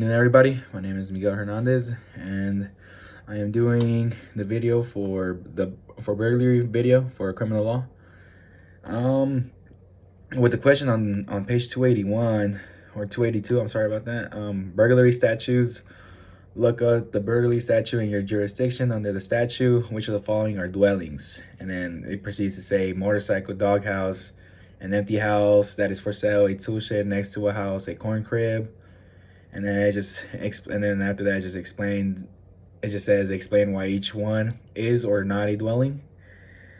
Good evening, everybody. My name is Miguel Hernandez, and I am doing the video for burglary video for criminal law. With the question on page 281 or 282, I'm sorry about that. Burglary statutes. Look up the burglary statute in your jurisdiction. Under the statute, which of the following are dwellings? And then it proceeds to say motorcycle, doghouse, an empty house that is for sale, a tool shed next to a house, a corn crib. And then after that, just explain. It just says explain why each one is or not a dwelling.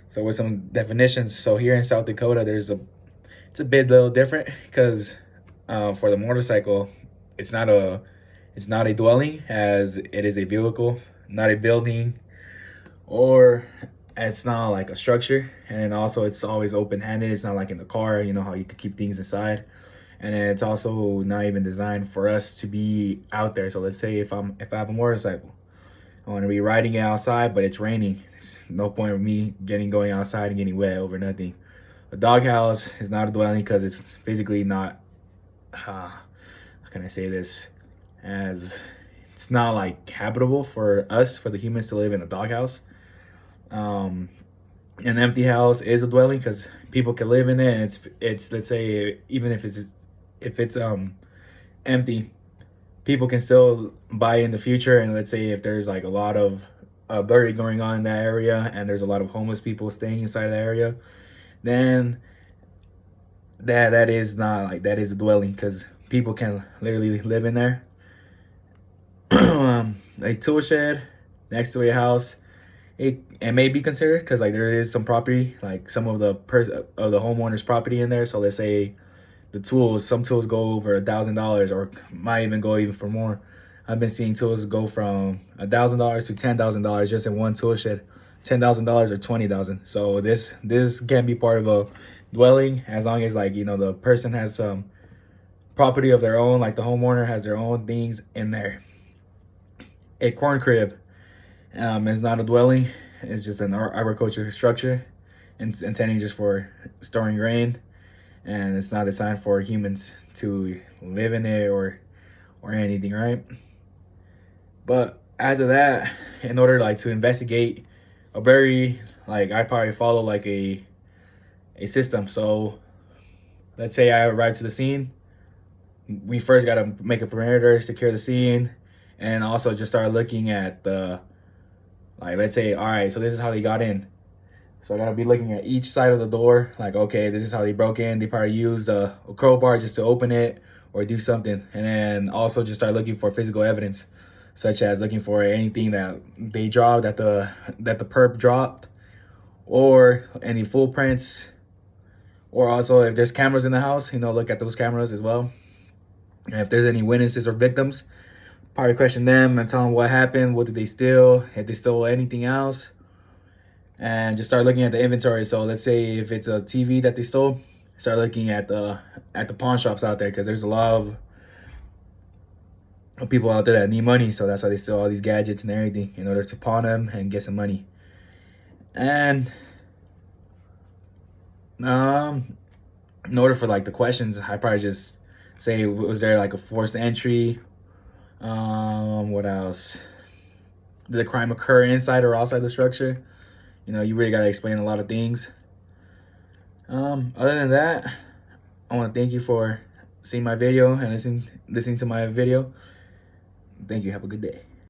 So with some definitions, so here in South Dakota, it's a bit little different because for the motorcycle, it's not a dwelling, as it is a vehicle, not a building, or it's not like a structure. And then also it's always open-handed. It's not like in the car, you know how you could keep things inside. And then it's also not even designed for us to be out there. So let's say if I have a motorcycle, I want to be riding it outside, but it's raining. There's no point of me going outside and getting wet over nothing. A doghouse is not a dwelling because it's physically not. How can I say this? As it's not like habitable for us, for the humans to live in a doghouse. An empty house is a dwelling because people can live in it, and it's let's say even if it's empty, people can still buy in the future. And let's say if there's like a lot of burglary going on in that area, and there's a lot of homeless people staying inside that area, then that is not like that is a dwelling because people can literally live in there. A tool shed next to a house, it may be considered because like there is some property, like some of the homeowner's property in there. So let's say some tools go over $1,000, or might even go even for more. I've been seeing tools go from $1,000 to $10,000 just in one tool shed. $10,000 or $20,000. So this can be part of a dwelling, as long as like the person has some property of their own, like the homeowner has their own things in there. A corn crib is not a dwelling. It's just an agriculture structure, intending just for storing grain, and it's not designed for humans to live in it or anything, right? But after that, in order like to investigate a burglary, like I probably follow like a system. So let's say I arrive to the scene, we first got to make a perimeter, secure the scene, and also just start looking at let's say, all right, so this is how they got in. So I gotta be looking at each side of the door, like, okay, this is how they broke in. They probably used a crowbar just to open it or do something. And then also just start looking for physical evidence, such as looking for anything that they dropped, that the perp dropped, or any footprints, or also if there's cameras in the house, look at those cameras as well. And if there's any witnesses or victims, probably question them and tell them what happened, what did they steal, if they stole anything else, and just start looking at the inventory. So let's say if it's a TV that they stole, start looking at the pawn shops out there, because there's a lot of people out there that need money. So that's why they steal all these gadgets and everything, in order to pawn them and get some money. And in order for like the questions, I probably just say, was there like a forced entry? What else? Did the crime occur inside or outside the structure? You really gotta explain a lot of things. Other than that, I want to thank you for seeing my video and listening to my video. Thank you. Have a good day.